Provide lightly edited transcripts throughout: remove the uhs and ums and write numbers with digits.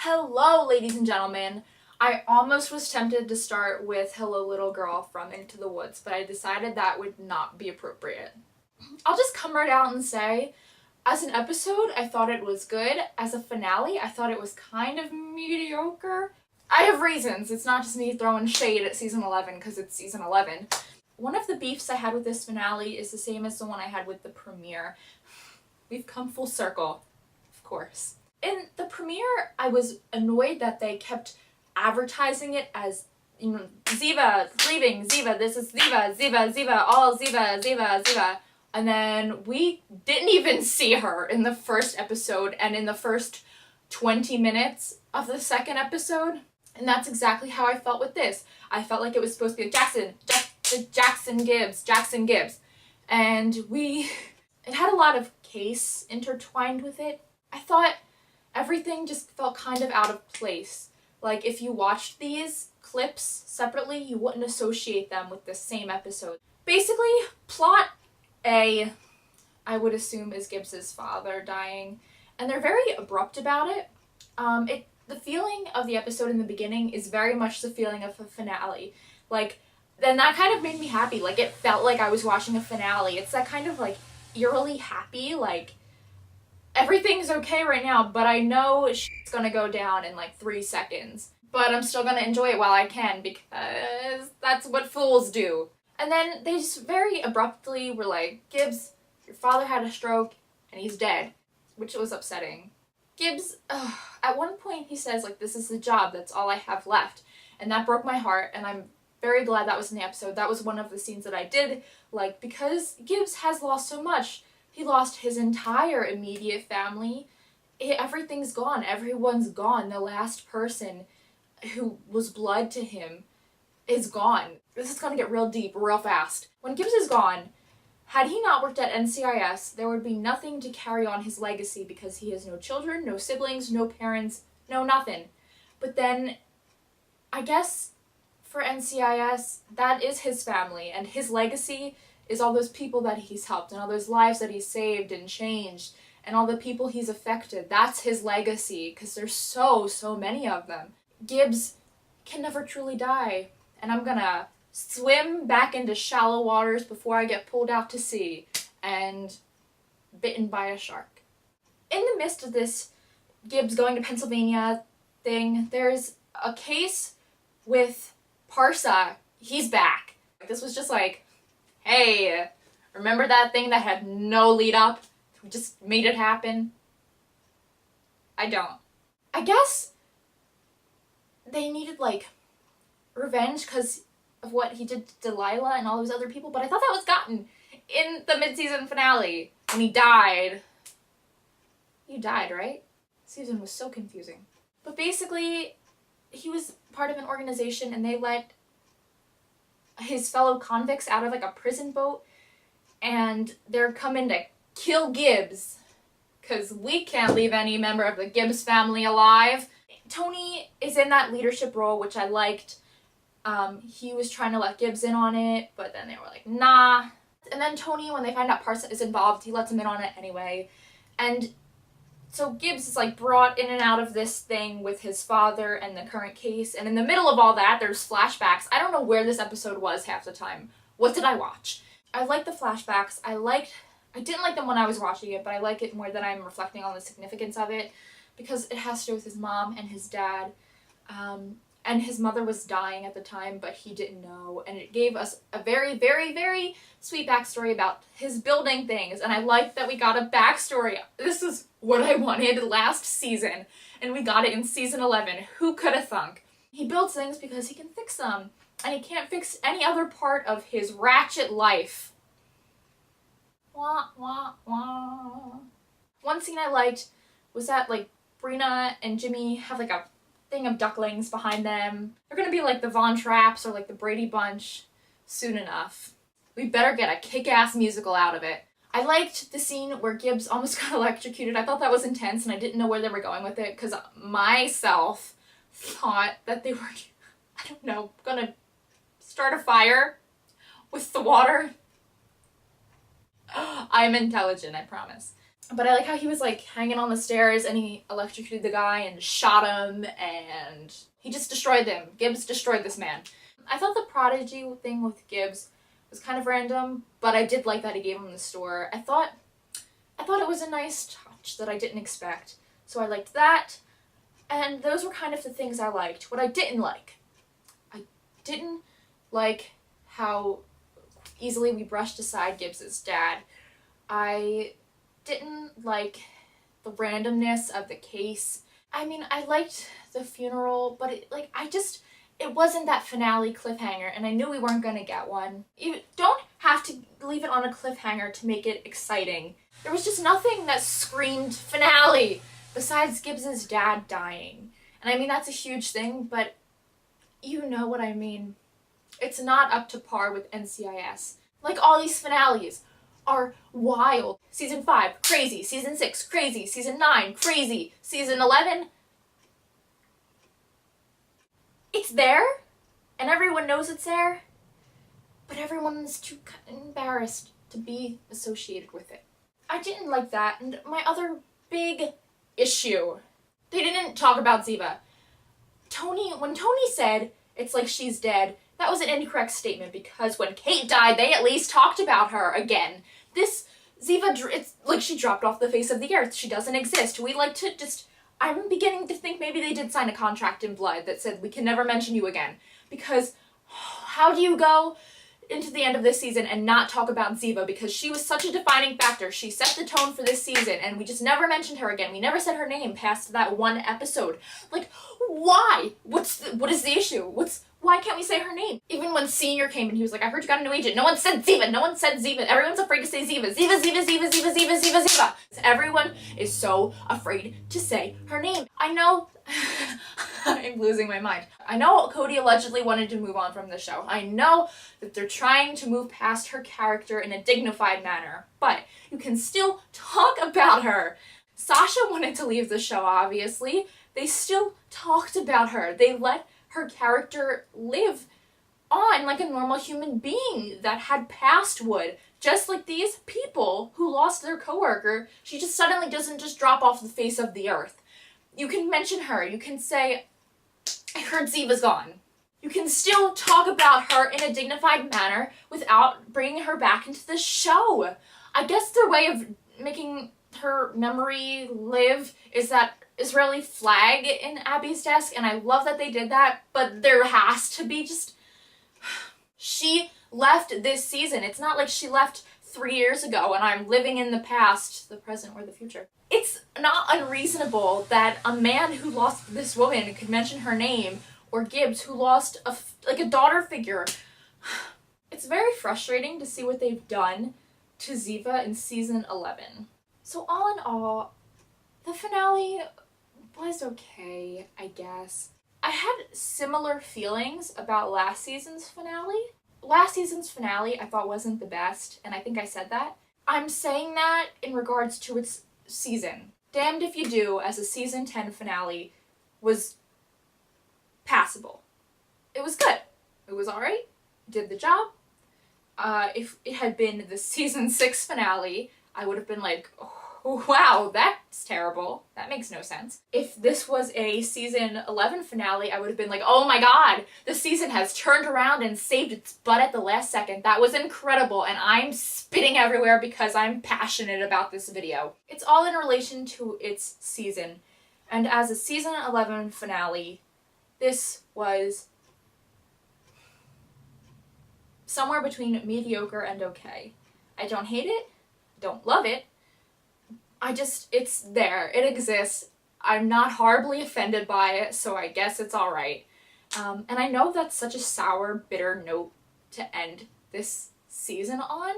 Hello, ladies and gentlemen. I almost was tempted to start with Hello Little Girl from Into the Woods, but I decided that would not be appropriate. I'll just come right out and say, as an episode, I thought it was good. As a finale, I thought it was kind of mediocre. I have reasons. It's not just me throwing shade at season 11 because it's season 11. One of the beefs I had with this finale is the same as the one I had with the premiere. We've come full circle, of course. In the premiere, I was annoyed that they kept advertising it as, Ziva, leaving, Ziva, this is Ziva, Ziva, Ziva, all Ziva, Ziva, Ziva. And then we didn't even see her in the first episode and in the first 20 minutes of the second episode. And that's exactly how I felt with this. I felt like it was supposed to be like Jackson Gibbs. And it had a lot of case intertwined with it. I thought everything just felt kind of out of place. Like, if you watched these clips separately, you wouldn't associate them with the same episode. Basically, plot A, I would assume, is Gibbs's father dying, and they're very abrupt about it. The feeling of the episode in the beginning is very much the feeling of a finale. Then that kind of made me happy. It felt like I was watching a finale. It's that kind of, eerily happy, everything's okay right now, but I know shit's gonna go down in 3 seconds. But I'm still gonna enjoy it while I can, because that's what fools do. And then they just very abruptly were like, Gibbs, your father had a stroke, and he's dead. Which was upsetting. Gibbs, at one point he says, this is the job, that's all I have left. And that broke my heart, and I'm very glad that was in the episode. That was one of the scenes that I did like, because Gibbs has lost so much. He lost his entire immediate family. Everything's gone. Everyone's gone. The last person who was blood to him is gone. This is gonna get real deep real fast. When Gibbs is gone, had he not worked at NCIS, there would be nothing to carry on his legacy because he has no children, no siblings, no parents, no nothing. But then, I guess for NCIS, that is his family, and his legacy is all those people that he's helped and all those lives that he's saved and changed and all the people he's affected. That's his legacy, because there's so many of them. Gibbs can never truly die, and I'm gonna swim back into shallow waters before I get pulled out to sea and bitten by a shark. In the midst of this Gibbs going to Pennsylvania thing, there's a case with Parsa. He's back. This was just hey, remember that thing that had no lead up? We just made it happen? I don't. I guess they needed, revenge because of what he did to Delilah and all those other people, but I thought that was gotten in the mid-season finale when he died. You died, right? Season was so confusing. But basically, he was part of an organization and they let his fellow convicts out of a prison boat, and they're coming to kill Gibbs because we can't leave any member of the Gibbs family alive. Tony is in that leadership role, which I liked. He was trying to let Gibbs in on it, but then they were like, nah. And then Tony, when they find out Parson is involved, he lets him in on it anyway. And so Gibbs is brought in and out of this thing with his father and the current case, and in the middle of all that, there's flashbacks. I don't know where this episode was half the time. What did I watch? I like the flashbacks. I didn't like them when I was watching it, but I like it more that I'm reflecting on the significance of it, because it has to do with his mom and his dad, and his mother was dying at the time, but he didn't know, and it gave us a very, very, very sweet backstory about his building things, and I like that we got a backstory. This is what I wanted last season, and we got it in season 11. Who could have thunk? He builds things because he can fix them, and he can't fix any other part of his ratchet life. Wah, wah, wah. One scene I liked was that, Brina and Jimmy have, a thing of ducklings behind them. They're gonna be the Von Trapps or the Brady Bunch soon enough. We better get a kick-ass musical out of it. I liked the scene where Gibbs almost got electrocuted. I thought that was intense, and I didn't know where they were going with it, because myself thought that they were, I don't know, gonna start a fire with the water. I'm intelligent, I promise. But I like how he was like hanging on the stairs and he electrocuted the guy and shot him and he just destroyed them. Gibbs destroyed this man. I thought the prodigy thing with Gibbs was kind of random, but I did like that he gave him the store. I thought it was a nice touch that I didn't expect. So I liked that. And those were kind of the things I liked. What I didn't like how easily we brushed aside Gibbs's dad. I didn't like the randomness of the case. I mean, I liked the funeral, but it wasn't that finale cliffhanger, and I knew we weren't gonna get one. You don't have to leave it on a cliffhanger to make it exciting. There was just nothing that screamed finale besides Gibbs's dad dying. And I mean, that's a huge thing, but you know what I mean. It's not up to par with NCIS. Like, all these finales are wild. Season 5, crazy. Season 6, crazy. Season 9, crazy. Season 11, it's there, and everyone knows it's there, but everyone's too embarrassed to be associated with it. I didn't like that, and my other big issue, they didn't talk about Ziva. When Tony said, it's like she's dead, that was an incorrect statement, because when Kate died, they at least talked about her again. This Ziva, it's like she dropped off the face of the earth. She doesn't exist. I'm beginning to think maybe they did sign a contract in blood that said we can never mention you again. Because how do you go into the end of this season and not talk about Ziva? Because she was such a defining factor. She set the tone for this season, and we just never mentioned her again. We never said her name past that one episode. Like, why? What is the issue? Why can't we say her name? Even when Senior came and he was like, I heard you got a new agent. No one said Ziva. No one said Ziva. Everyone's afraid to say Ziva. Ziva, Ziva, Ziva, Ziva, Ziva, Ziva, Ziva. Everyone is so afraid to say her name. I know. I'm losing my mind. I know Cody allegedly wanted to move on from the show. I know that they're trying to move past her character in a dignified manner, but you can still talk about her. Sasha wanted to leave the show, obviously. They still talked about her. They let her character live on like a normal human being that had past would. Just like these people who lost their coworker, she just suddenly doesn't just drop off the face of the earth. You can mention her. You can say, I heard Ziva's gone. You can still talk about her in a dignified manner without bringing her back into the show. I guess their way of making her memory live is that Israeli flag in Abby's desk, and I love that they did that, but there has to be she left this season. It's not like she left 3 years ago and I'm living in the past, the present, or the future. It's not unreasonable that a man who lost this woman could mention her name, or Gibbs who lost a daughter figure. It's very frustrating to see what they've done to Ziva in season 11. So all in all, the finale was okay, I guess. I had similar feelings about last season's finale. Last season's finale I thought wasn't the best, and I think I said that. I'm saying that in regards to its season. Damned If You Do, as a season 10 finale, was passable. It was good. It was alright. Did the job. If it had been the season 6 finale, I would have been like, oh, wow, that's terrible. That makes no sense. If this was a season 11 finale, I would have been like, oh my god, the season has turned around and saved its butt at the last second. That was incredible, and I'm spitting everywhere because I'm passionate about this video. It's all in relation to its season, and as a season 11 finale, this was somewhere between mediocre and okay. I don't hate it, don't love it, it's there. It exists. I'm not horribly offended by it, so I guess it's alright. And I know that's such a sour, bitter note to end this season on,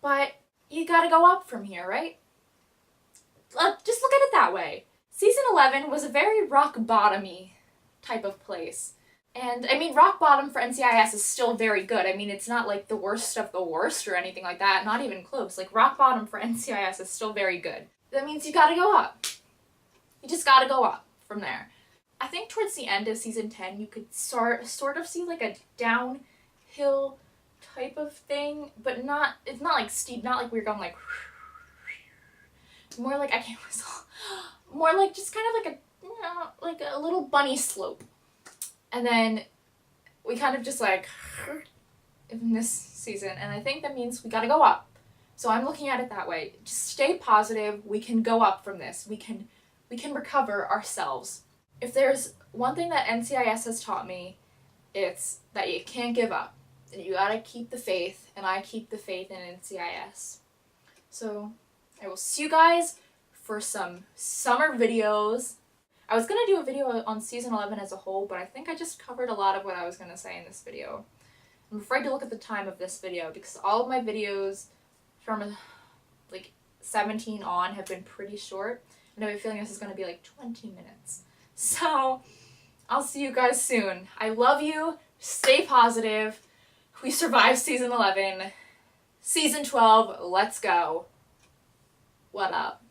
but you gotta go up from here, right? Just look at it that way. Season 11 was a very rock-bottom-y type of place. And, I mean, rock bottom for NCIS is still very good. I mean, it's not like the worst of the worst or anything like that. Not even close. Like, rock bottom for NCIS is still very good. That means you gotta go up. You just gotta go up from there. I think towards the end of season 10, you could sort of see, like, a downhill type of thing, but it's not, like, steep. Not like we're going, like, More like, I can't whistle. More like just kind of like a, you know, like a little bunny slope. And then we kind of just like in this season, and I think that means we gotta go up. So I'm looking at it that way. Just stay positive. We can go up from this. We can recover ourselves. If there's one thing that NCIS has taught me, it's that you can't give up. And you gotta keep the faith, and I keep the faith in NCIS. So I will see you guys for some summer videos. I was gonna do a video on season 11 as a whole, but I think I just covered a lot of what I was gonna say in this video. I'm afraid to look at the time of this video because all of my videos from like 17 on have been pretty short, and I have a feeling this is going to be like 20 minutes. So I'll see you guys soon. I love you. Stay positive. We survived season 11. Season 12, let's go. What up?